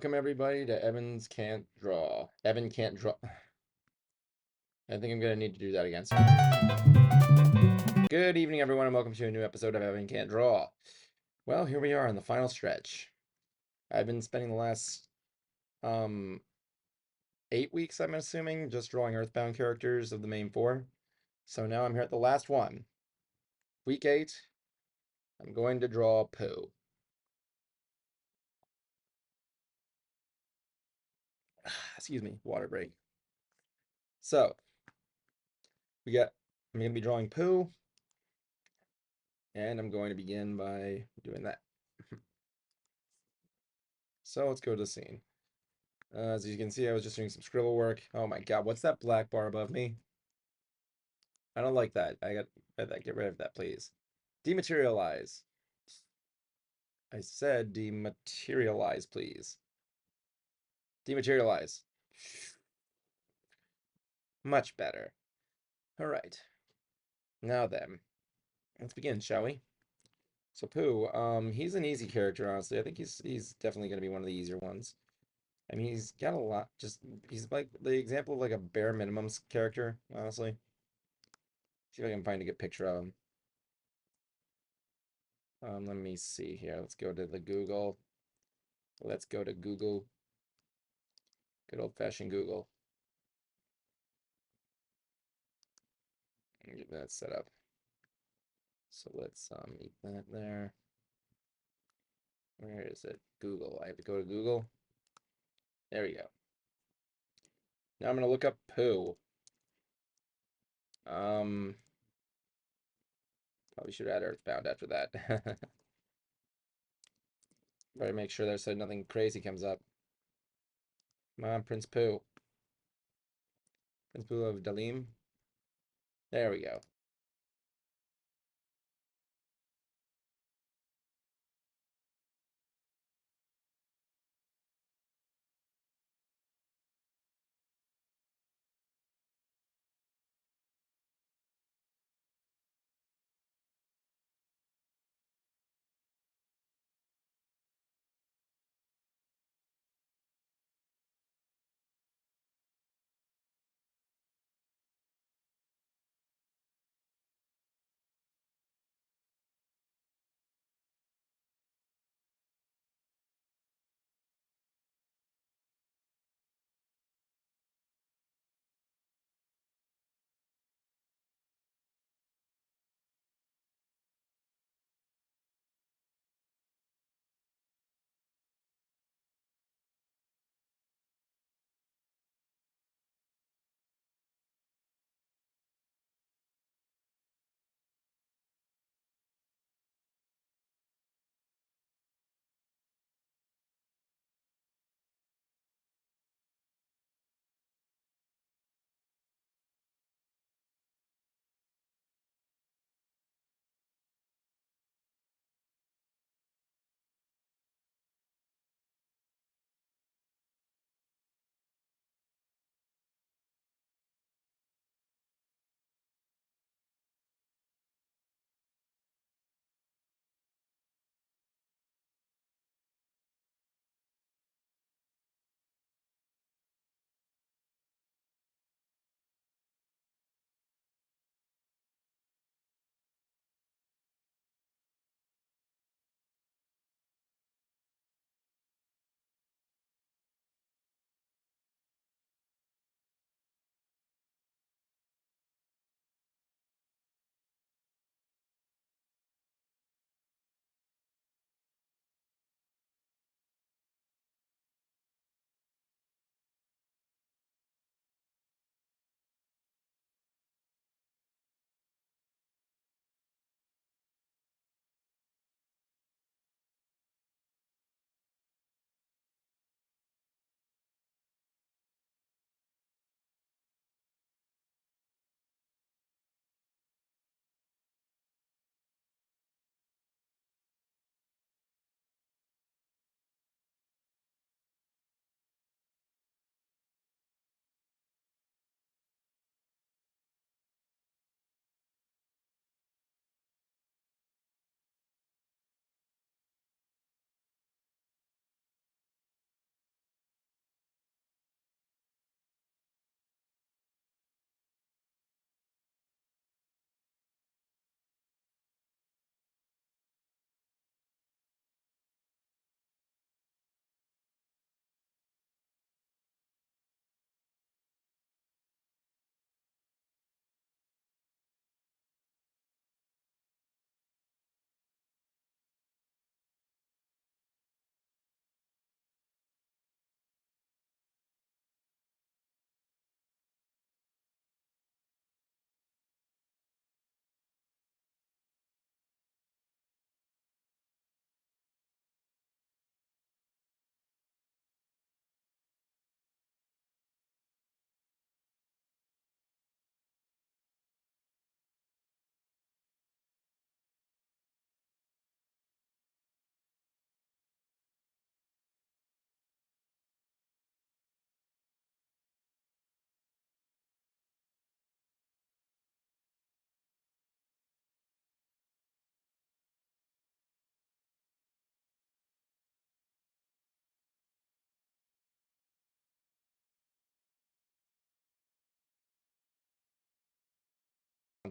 Welcome everybody to Evans Can't Draw. Evan Can't Draw. I think I'm gonna need to do that again. Good evening, everyone, and welcome to a new episode of Evan Can't Draw. Well, here we are in the final stretch. I've been spending the last 8 weeks, I'm assuming, just drawing Earthbound characters of the main four. So now I'm here at the last one. Week 8. I'm going to draw Pooh. Excuse me, water break. So I'm gonna be drawing Pooh, and I'm going to begin by doing that. So let's go to the scene. As you can see, I was just doing some scribble work. Oh my god, what's that black bar above me? I don't like that. Get rid of that, please. Dematerialize. I said dematerialize, please. Dematerialize. Much better. All right. Now then, let's begin, shall we? So Pooh, he's an easy character, honestly. I think he's definitely gonna be one of the easier ones. I mean, he's got a lot. He's like the example of like a bare minimums character, honestly. See if I can find a good picture of him. Let me see here. Let's go to the Google. Let's go to Google. Good old-fashioned Google. Get that set up. So let's eat that there. Where is it? Google. I have to go to Google. There we go. Now I'm gonna look up Pooh. Probably should add Earthbound after that. Better make sure there's so nothing crazy comes up. Come on, Prince Pooh. Prince Pooh of Dalim. There we go.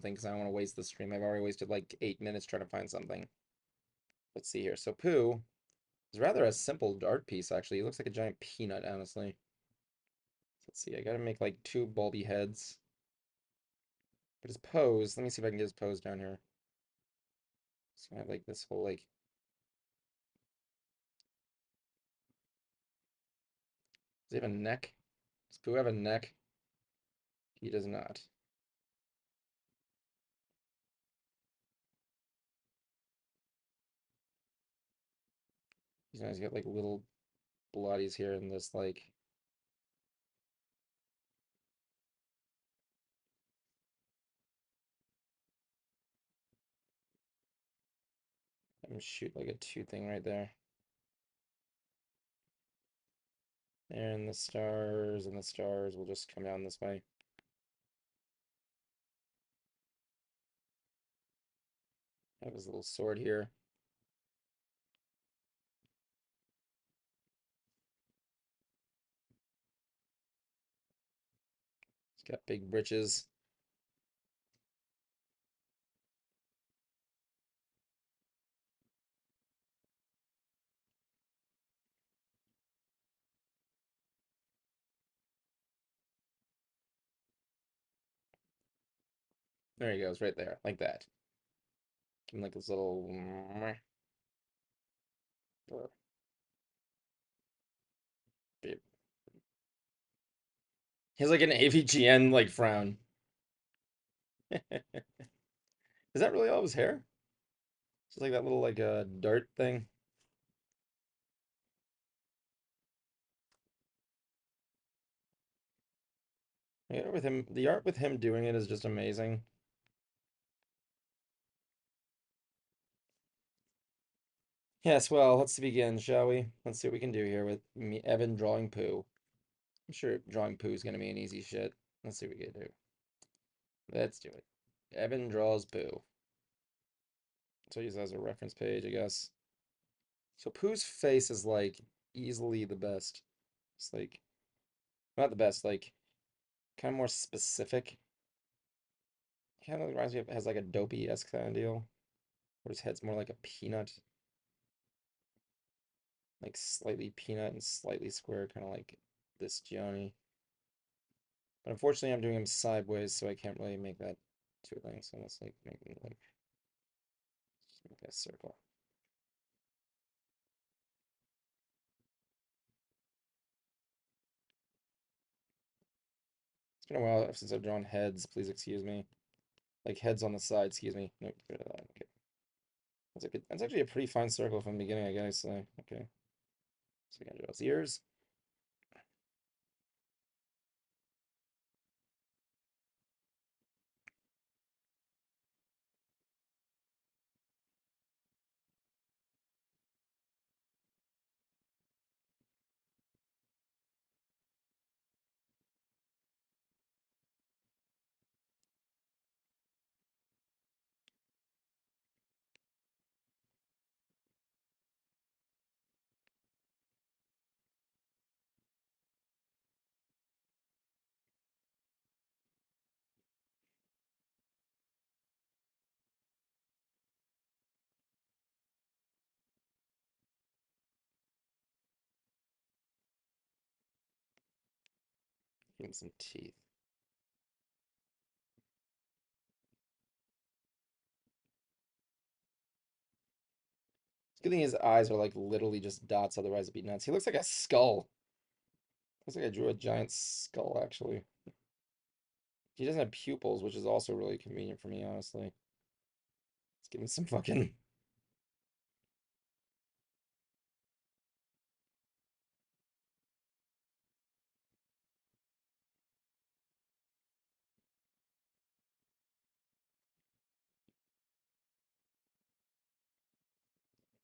something because I don't want to waste the stream. I've already wasted like 8 minutes trying to find something. Let's see here. So Pooh is rather a simple art piece, actually. He looks like a giant peanut, honestly. Let's see. I gotta make like two bulby heads. But his pose, let me see if I can get his pose down here. So I have like this whole like. Does he have a neck? Does Pooh have a neck? He does not. He's got like little bloodies here in this like. I'm gonna shoot like a two thing right there. And the stars will just come down this way. I have his little sword here. He's got big britches. There he goes, right there, like that. Give him like this little. He has like an AVGN like frown. Is that really all his hair? Just like that little like dart thing. The art with him doing it is just amazing. Yes, well, let's begin, shall we? Let's see what we can do here with me, Evan drawing Pooh. I'm sure drawing Pooh is gonna be an easy shit. Let's see what we can do. Let's do it. Evan draws Pooh. So use that as a reference page, I guess. So Pooh's face is like easily the best. It's like not the best, like kind of more specific. Kind of reminds me of has like a dopey-esque kind of deal. Where his head's more like a peanut. Like slightly peanut and slightly square, kind of like this Gianni. But unfortunately I'm doing him sideways, so I can't really make that two things. So let's like make him like just make a circle. It's been a while since I've drawn heads, please excuse me. Like heads on the side, excuse me. Nope, get rid of that. Okay. That's actually a pretty fine circle from the beginning, I gotta say. Okay. So we gotta draw his ears. Give him some teeth. It's good thing his eyes are like literally just dots, otherwise it'd be nuts. He looks like a skull. Looks like I drew a giant skull, actually. He doesn't have pupils, which is also really convenient for me, honestly. Let's give him some fucking.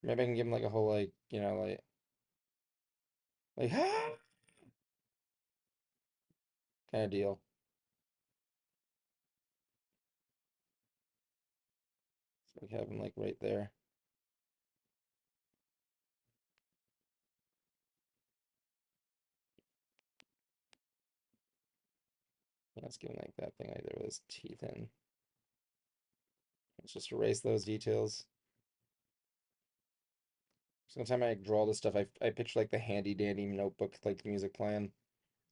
Maybe I can give him like a whole like, like kind of deal. So we have him like right there. Yeah, let's give him like that thing right there with his teeth in. Let's just erase those details. Sometimes I draw this stuff, I picture like the handy dandy notebook, like the music playing.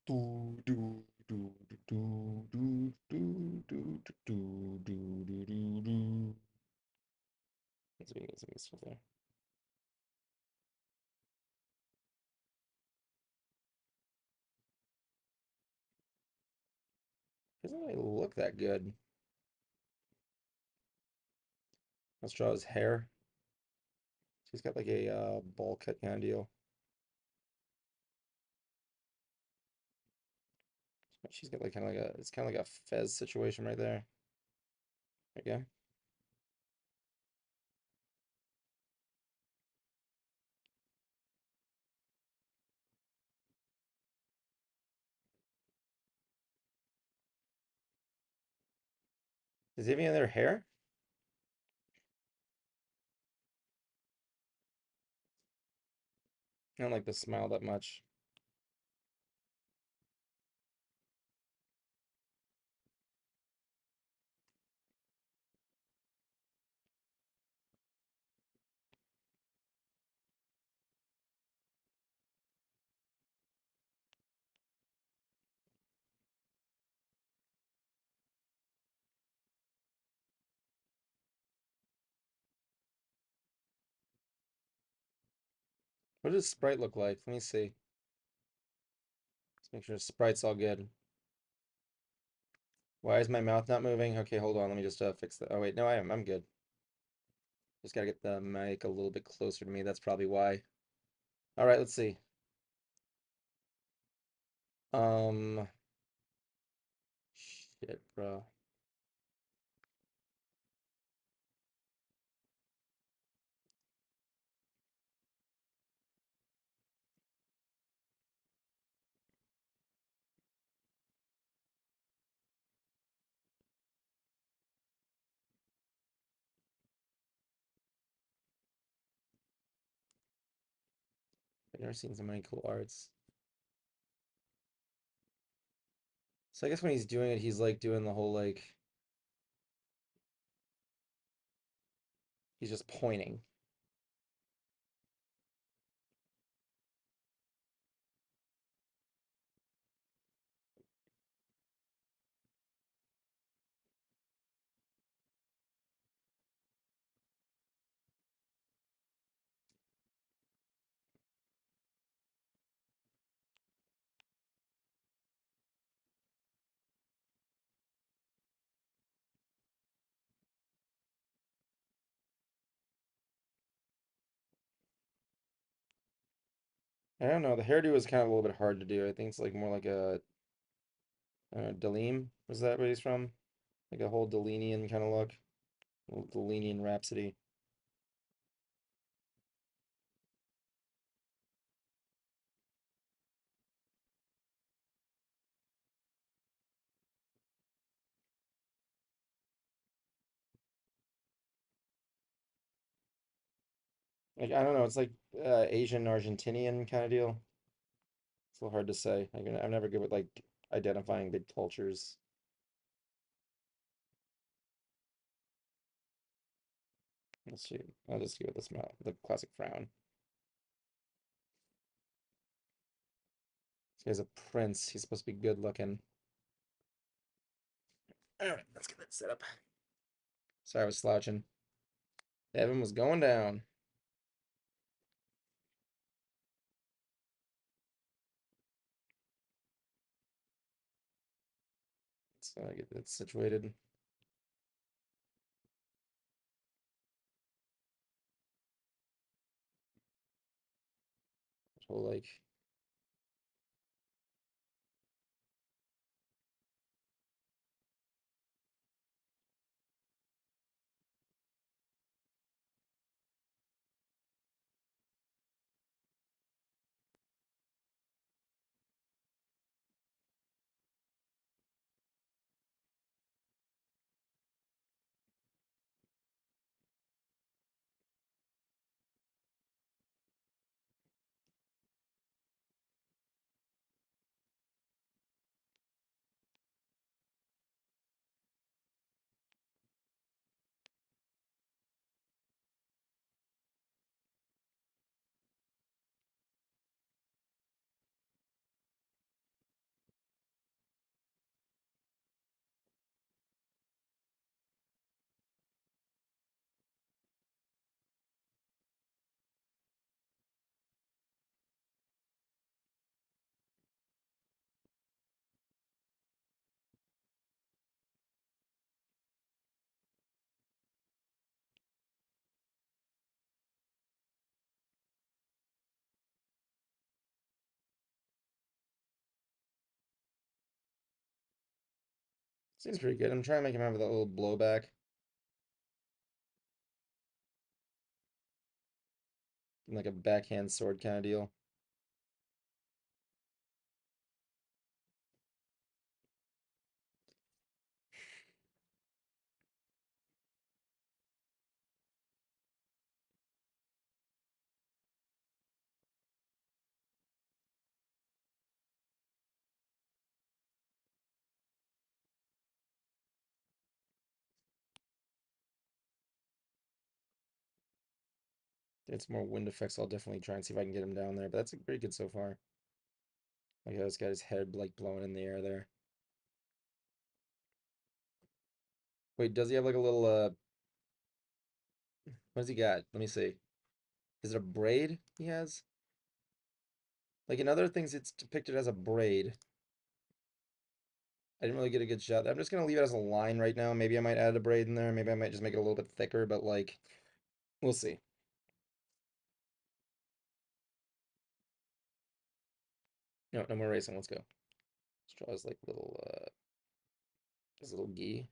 Do do do do do do do do do do do do. Let's see, get some stuff there. Doesn't really look that good. Let's draw his hair. He's got like a ball cut kind of deal. She's got like kind of like a, it's kind of like a fez situation right there. There you go. Does he have any other hair? I don't like the smile that much. What does Sprite look like? Let me see. Let's make sure Sprite's all good. Why is my mouth not moving? Okay, hold on. Let me just fix that. Oh wait, no, I am. I'm good. Just gotta get the mic a little bit closer to me. That's probably why. All right, let's see. Um, shit, bro. I've never seen so many cool arts. So I guess when he's doing it, he's like doing the whole like he's just pointing. I don't know. The hairdo is kind of a little bit hard to do. I think it's like more like a Dalim. Was that where he's from? Like a whole Delenian kind of look. Delenian Rhapsody. Like I don't know. It's like Asian Argentinian kind of deal. It's a little hard to say. I'm never good with like identifying big cultures. Let's see. I'll just go with the smile, the classic frown. This guy's a prince. He's supposed to be good looking. All right, let's get that set up. Sorry, I was slouching. Evan was going down. So I get that situated. Whole like Seems pretty good. I'm trying to make him have that little blowback, like a backhand sword kind of deal. Get some more wind effects. I'll definitely try and see if I can get him down there. But that's pretty good so far. Like, this guy's head like blowing in the air there. Wait, does he have like a little what does he got? Let me see. Is it a braid he has? Like in other things it's depicted as a braid. I didn't really get a good shot. I'm just gonna leave it as a line right now. Maybe I might add a braid in there. Maybe I might just make it a little bit thicker, but like we'll see. No, no more racing. Let's go. Let's draw his little gi.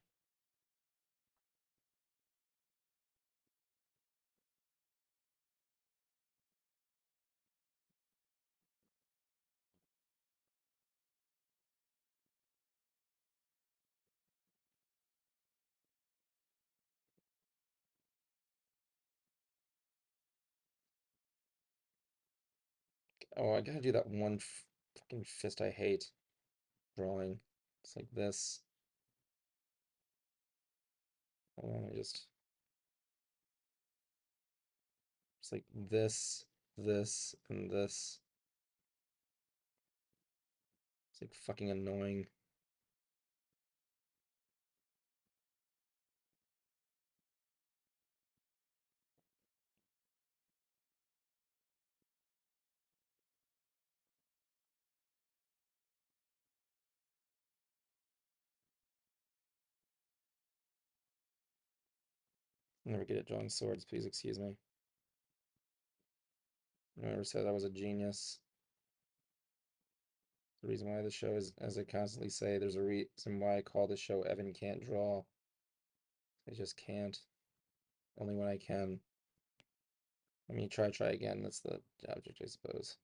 Oh, I gotta do that one fucking fist I hate drawing. It's like this. Hold on, it's like this, and this. It's like fucking annoying. I'm never good at drawing swords, please excuse me. I never said I was a genius. The reason why the show is, as I constantly say, there's a reason why I call the show Evan Can't Draw. I just can't. Only when I can. I mean, try again. That's the object, I suppose.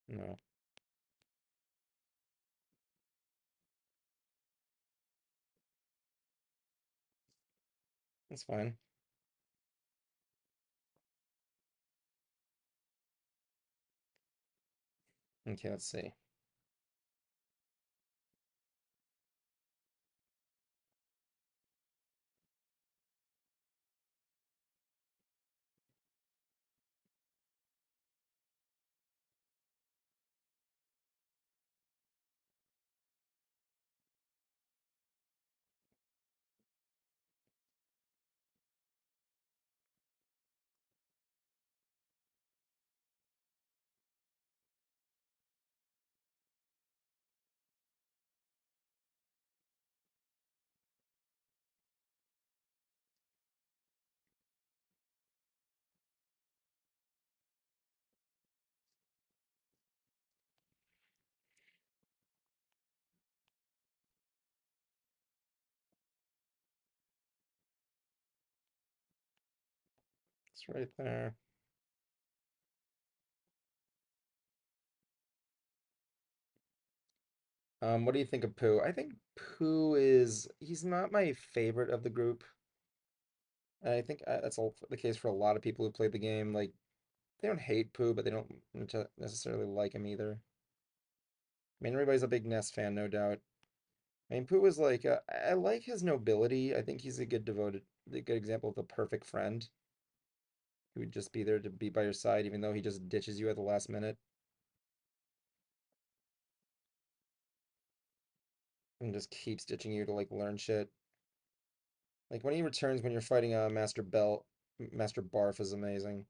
No, that's fine. Okay, let's see. It's right there. What do you think of Pooh? I think Pooh he's not my favorite of the group. And I think that's all the case for a lot of people who played the game. Like, they don't hate Pooh, but they don't necessarily like him either. I mean, everybody's a big Ness fan, no doubt. I mean, Pooh is like, I like his nobility. I think he's a good example of the perfect friend who would just be there to be by your side, even though he just ditches you at the last minute and just keeps ditching you to like learn shit. Like when he returns when you're fighting Master Barf is amazing.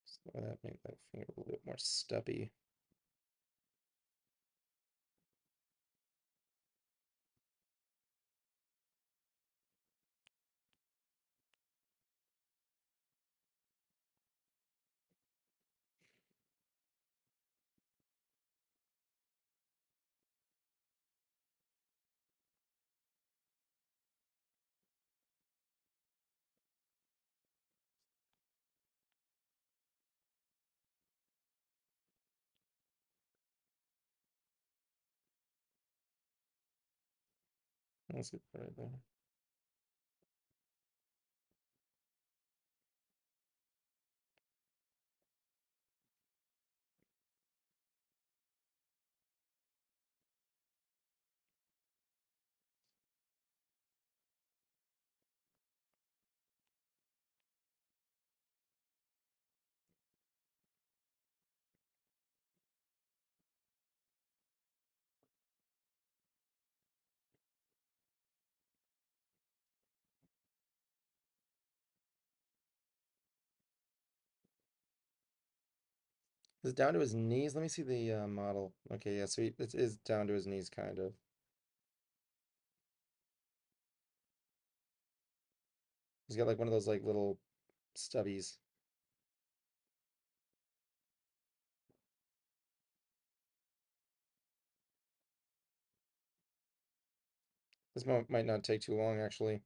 So that make that finger a little bit more stubby. Let's get right there. Is it down to his knees? Let me see the model. Okay, yeah, so it is down to his knees, kind of. He's got like one of those like little stubbies. This might not take too long, actually.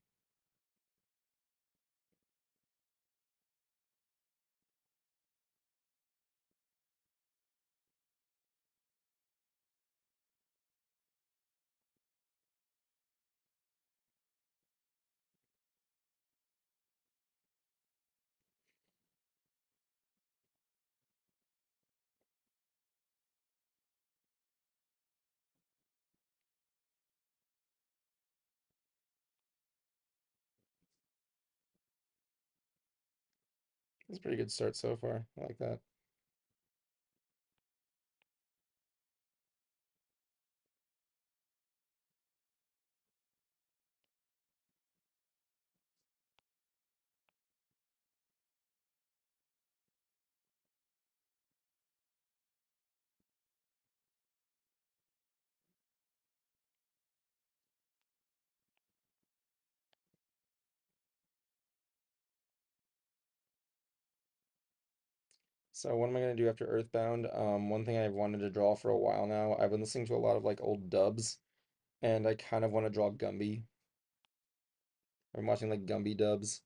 It's a pretty good start so far. I like that. So what am I gonna do after Earthbound? One thing I've wanted to draw for a while now. I've been listening to a lot of like old dubs, and I kind of want to draw Gumby. I'm watching like Gumby dubs.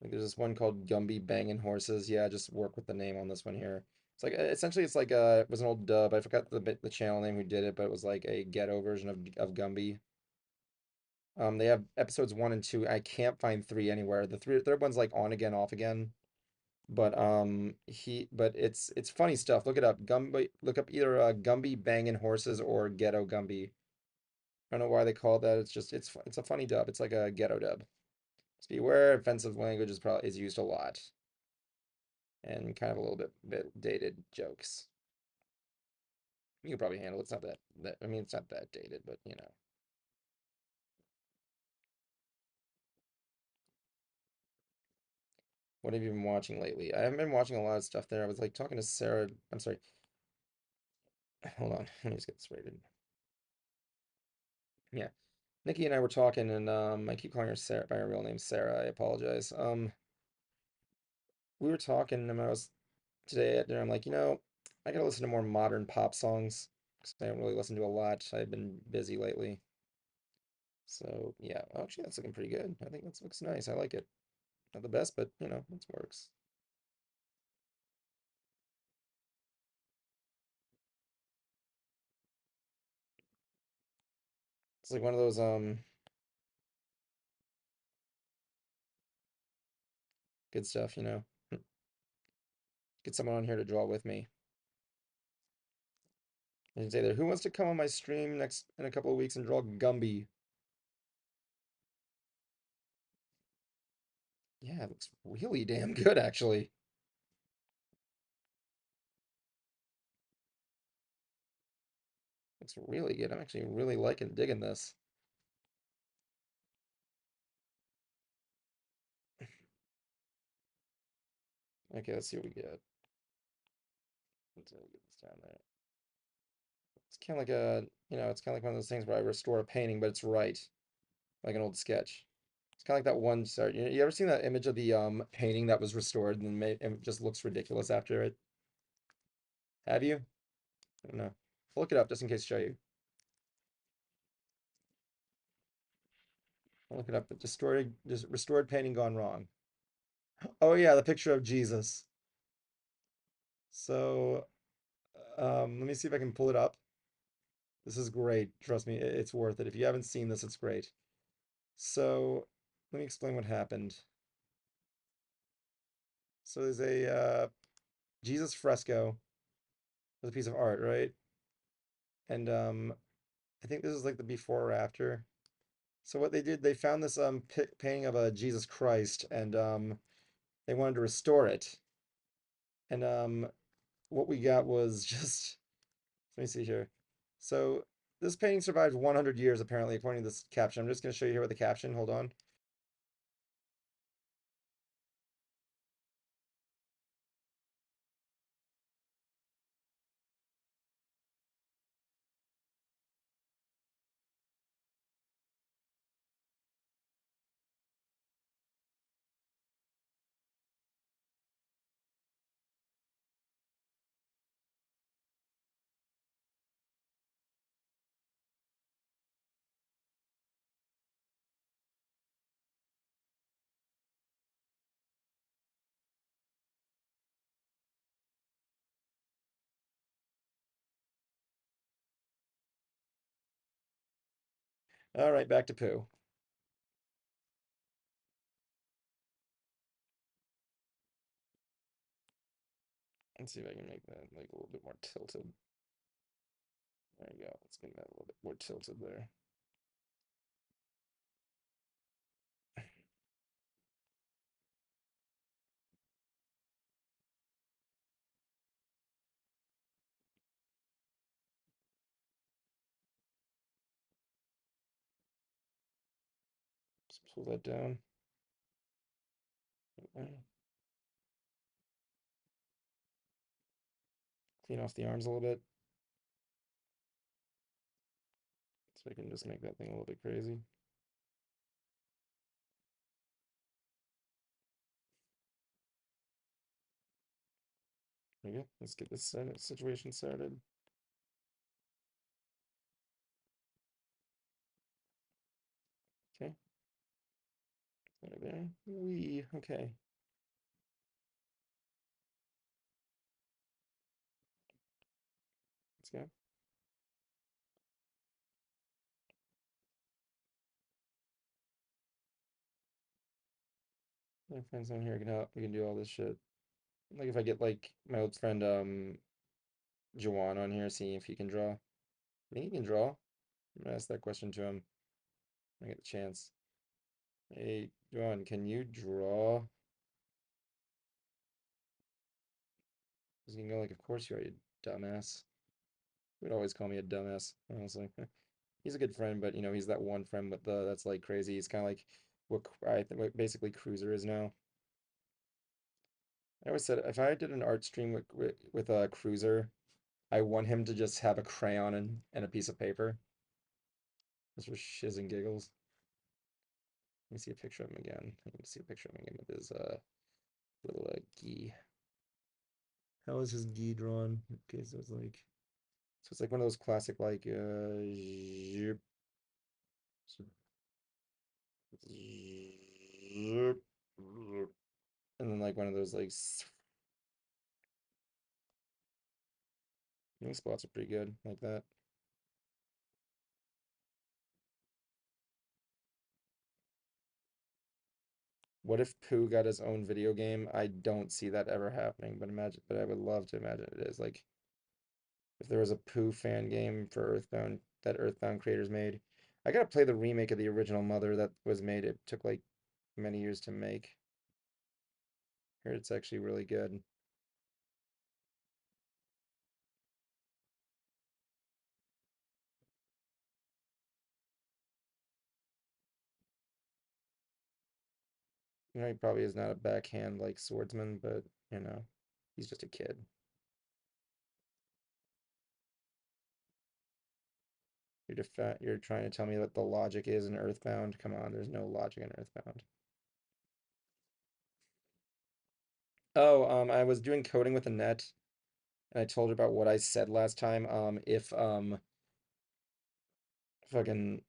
Like there's this one called Gumby Bangin' Horses. Yeah, just work with the name on this one here. It's like essentially it's like it was an old dub. I forgot the channel name who did it, but it was like a ghetto version of Gumby. They have episodes 1 and 2. I can't find 3 anywhere. The third one's like on again, off again. But it's funny stuff. Look it up. Gumby. Look up either Gumby Bangin' Horses or Ghetto Gumby. I don't know why they call it that. It's just it's a funny dub. It's like a ghetto dub. Just beware, offensive language is used a lot and kind of a little bit dated jokes. You can probably handle it. It's not that I mean it's not that dated, but you know. What have you been watching lately? I haven't been watching a lot of stuff there. I was like talking to Sarah. I'm sorry. Hold on. Let me just get this rated. Yeah. Nikki and I were talking, and I keep calling her Sarah by her real name, Sarah. I apologize. We were talking, and I was today at dinner. I'm like, I gotta listen to more modern pop songs because I don't really listen to a lot. I've been busy lately. So yeah, actually, that's looking pretty good. I think that looks nice. I like it. Not the best, but it works. It's like one of those good stuff. Get someone on here to draw with me. I can say there, who wants to come on my stream next in a couple of weeks and draw Gumby? Yeah, it looks really damn good, actually. Looks really good. I'm actually really liking digging this. Okay, let's see what we get. Let's get this down there. It's kind of like it's kind of like one of those things where I restore a painting, but it's right, like an old sketch. It's kind of like that one. Sorry, you ever seen that image of the painting that was restored and then made and it just looks ridiculous after it? Have you? I don't know. I'll look it up just in case to show you. I'll look it up. But just restored painting gone wrong. Oh yeah, the picture of Jesus. So let me see if I can pull it up. This is great. Trust me, it's worth it. If you haven't seen this, it's great. So, let me explain what happened. So there's a Jesus fresco with a piece of art, right? And I think this is like the before or after. So what they did, they found this painting of a Jesus Christ, and they wanted to restore it. And what we got was just let me see here. So this painting survived 100 years apparently, according to this caption. I'm just going to show you here with the caption. Hold on. All right, back to Pooh. Let's see if I can make that like a little bit more tilted. There you go. Let's get that a little bit more tilted there. Just pull that down. Clean off the arms a little bit. So I can just make that thing a little bit crazy. There you go. Let's get this situation started. Okay. There. Wee. Okay. Let's go. My friends on here can help. We can do all this shit. Like if I get like my old friend Jawan on here, see if he can draw. I think he can draw. I'm gonna ask that question to him when I get the chance. Hey, Jawan, can you draw? He's gonna go like, of course you are, you dumbass. He would always call me a dumbass, honestly. He's a good friend, but you know, he's that one friend with the that's like crazy. He's kind of like I think what basically Cruiser is now. I always said if I did an art stream with a Cruiser, I want him to just have a crayon and a piece of paper, just for shiz and giggles. Let me see a picture of him again. I need to see a picture of him again with his little gi. How is his gi drawn? Okay, so it's like one of those classic like zip, zip, and then like one of those like I think spots are pretty good like that. What if Pooh got his own video game? I don't see that ever happening, but imagine, but I would love to imagine it is. Like, if there was a Pooh fan game for Earthbound that Earthbound creators made. I gotta play the remake of the original Mother that was made. It took like many years to make. Heard it's actually really good. You know, he probably is not a backhand like swordsman, but you know, he's just a kid. You're trying to tell me what the logic is in Earthbound? Come on, there's no logic in Earthbound. Oh, I was doing coding with Annette, and I told her about what I said last time. If fucking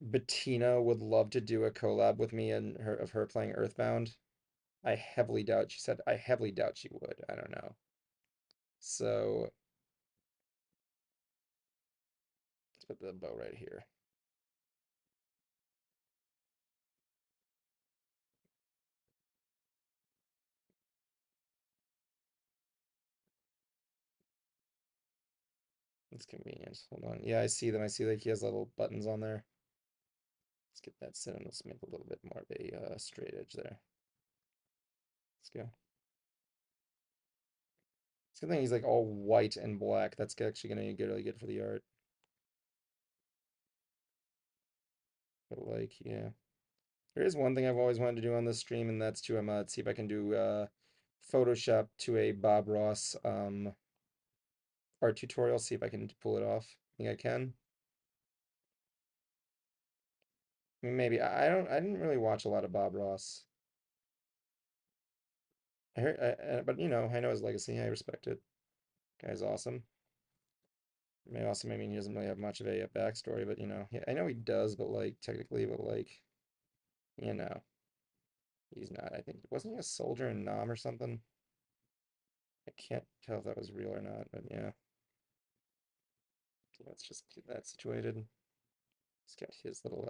Bettina would love to do a collab with me and her playing Earthbound. I heavily doubt she said I heavily doubt she would. I don't know. So Let's put the bow right here. It's convenient. Hold on. Yeah, I see them. I see like he has little buttons on there. Let's get that set and let's make a little bit more of a straight edge there. Let's go. It's a good thing he's like all white and black. That's actually gonna be really good for the art. But like, yeah. There is one thing I've always wanted to do on this stream, and that's to see if I can do Photoshop to a Bob Ross art tutorial, see if I can pull it off. I think I can. I mean, maybe. I didn't really watch a lot of Bob Ross. I heard, but you know, I know his legacy. I respect it. Guy's awesome. May also mean he doesn't really have much of a backstory, but you know, I know he does, but like technically, but like, you know, he's not. I think wasn't he a soldier in Nam or something? I can't tell if that was real or not, but yeah. So let's just get that situated. He's got his little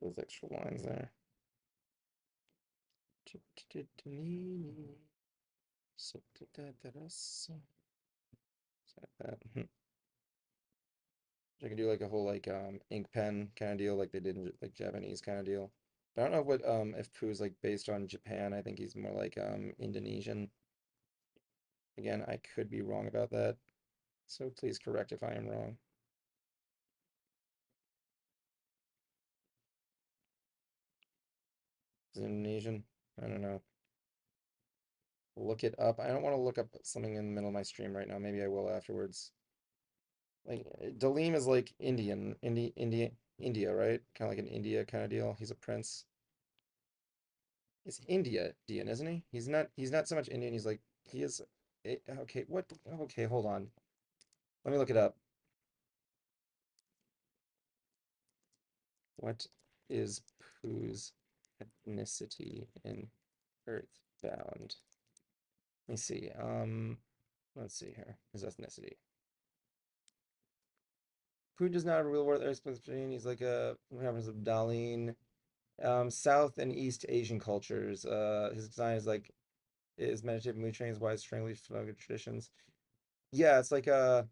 those extra lines there. So that. I can do like a whole like ink pen kind of deal, like they did in like Japanese kind of deal. But I don't know what if Pooh's like based on Japan. I think he's more like Indonesian. Again, I could be wrong about that, so please correct if I am wrong. Is it Indonesian? I don't know. Look it up. I don't want to look up something in the middle of my stream right now. Maybe I will afterwards. Like Dalim is like India, right? Kind of like an India kind of deal. He's a prince. It's Indian, isn't he? He's not so much Indian, he's like he is okay, what okay, hold on. Let me look it up. What is Pooh's ethnicity in Earthbound? Let me see. Let's see here. His ethnicity. Pooh does not have a real world Earthbound. He's like a what happens of Darlene. South and East Asian cultures. His design is like is meditative mood trains, wide strangely familiar traditions. Yeah, it's like a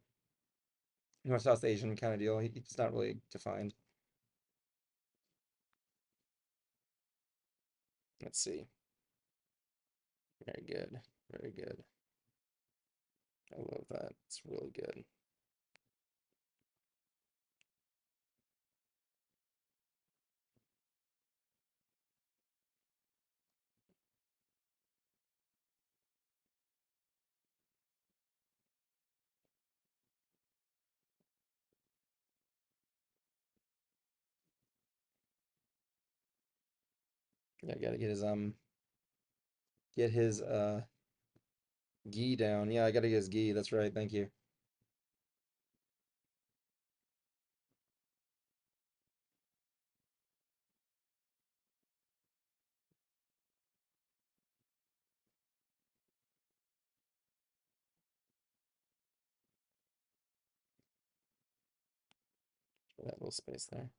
North South Asian kind of deal. It's not really defined. Let's see. Very good. Very good. I love that. It's really good. Yeah, gotta get his gi down. Yeah, I gotta get his gi. That's right. Thank you. For that little space there.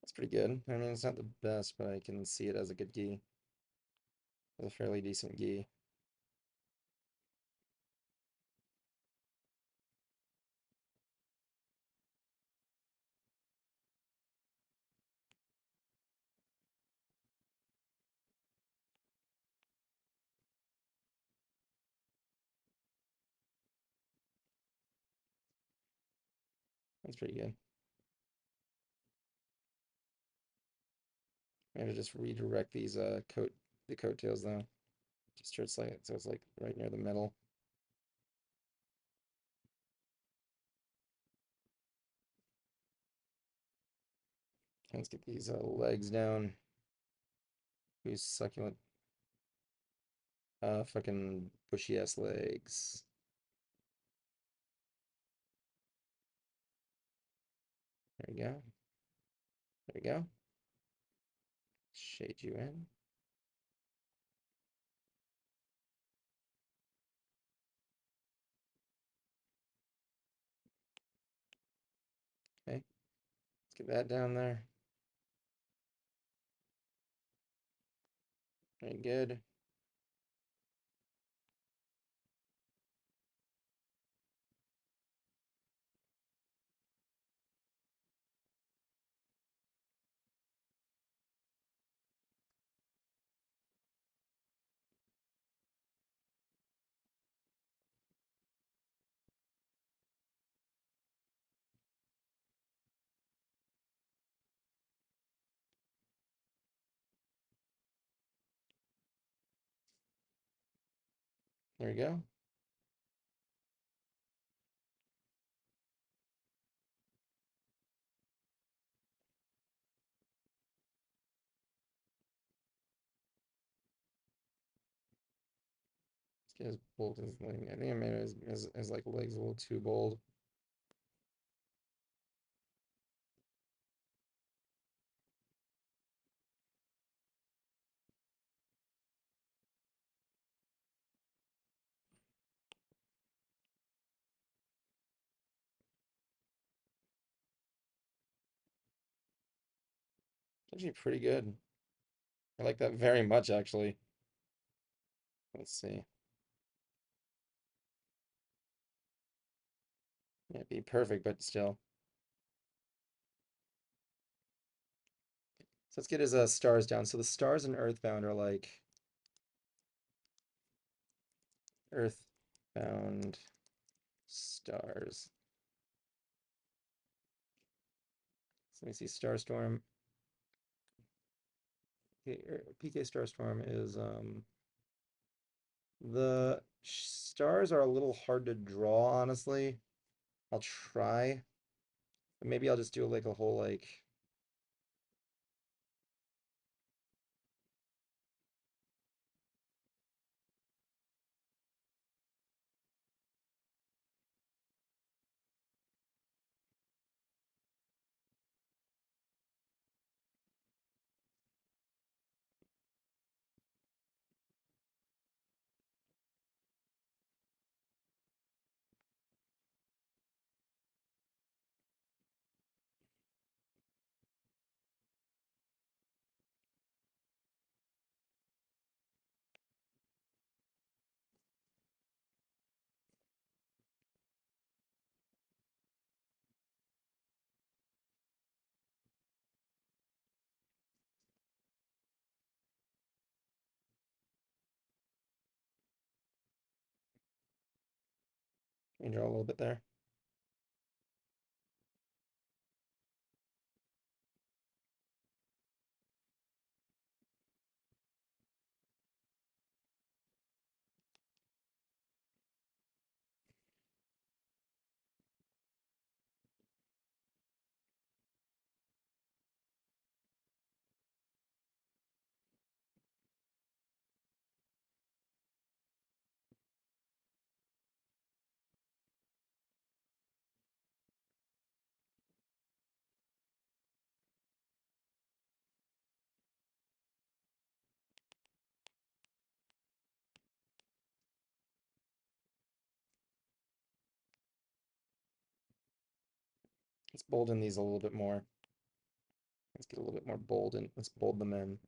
That's pretty good. I mean, it's not the best, but I can see it as a good gi. It's a fairly decent gi. That's pretty good. I have to just redirect these the coattails though. Just so it's like right near the middle. Let's get these legs down. These succulent, fucking bushy ass legs. There we go. There we go. Shade you in. Okay, let's get that down there. Very good. There we go. Let's get his bold as I think I made his like legs a little too bold. Actually pretty good. I like that very much actually. Let's see. Yeah, it'd be perfect, but still. So let's get his stars down. So the stars in Earthbound are like Earthbound stars. So let me see. Starstorm. Okay, PK Starstorm is the stars are a little hard to draw, honestly. I'll try. But maybe I'll just do like a whole like draw a little bit there. Let's bolden these a little bit more. Let's get a little bit more bold and let's bold them in.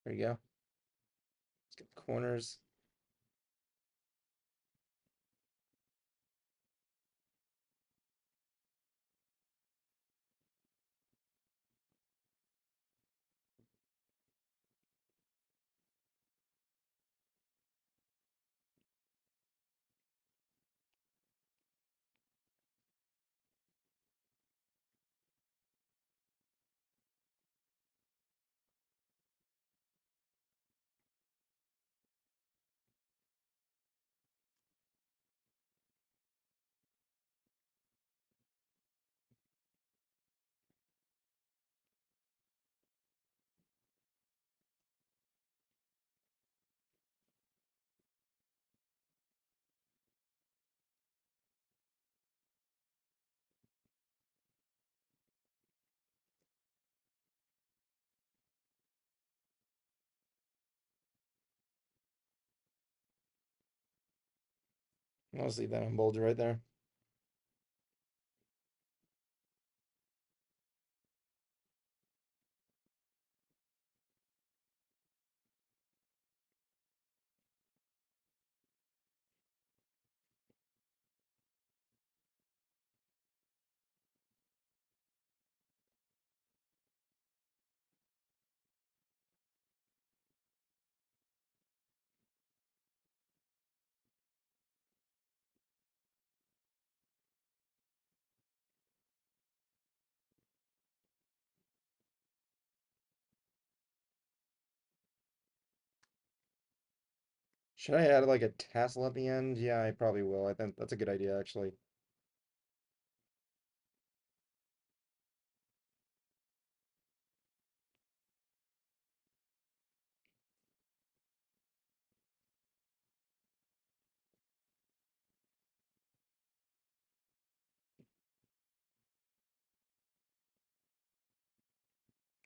There you go. Let's get the corners. I'll just leave that on bold right there. Should I add like a tassel at the end? Yeah, I probably will. I think that's a good idea, actually.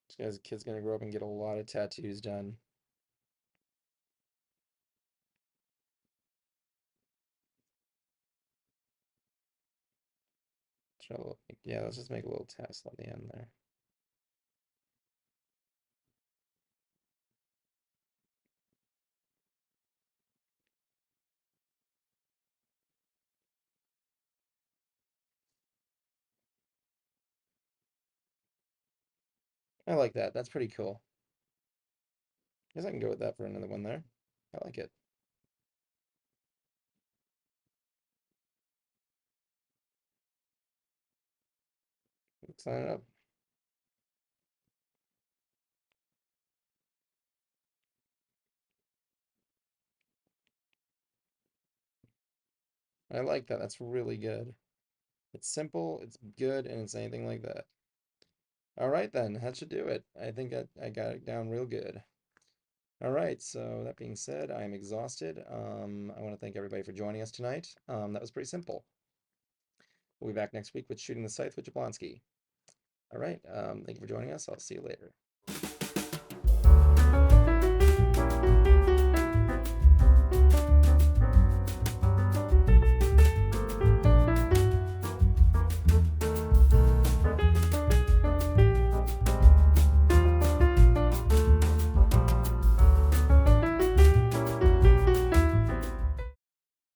This guy's kid's gonna grow up and get a lot of tattoos done. Yeah, let's just make a little tassel at the end there. I like that. That's pretty cool. Guess I can go with that for another one there. I like it. Let's line it up. I like that. That's really good. It's simple, it's good, and it's anything like that. All right, then. That should do it. I think I got it down real good. All right, so that being said, I'm exhausted. I want to thank everybody for joining us tonight. That was pretty simple. We'll be back next week with Shooting the Scythe with Jablonski. All right, thank you for joining us. I'll see you later.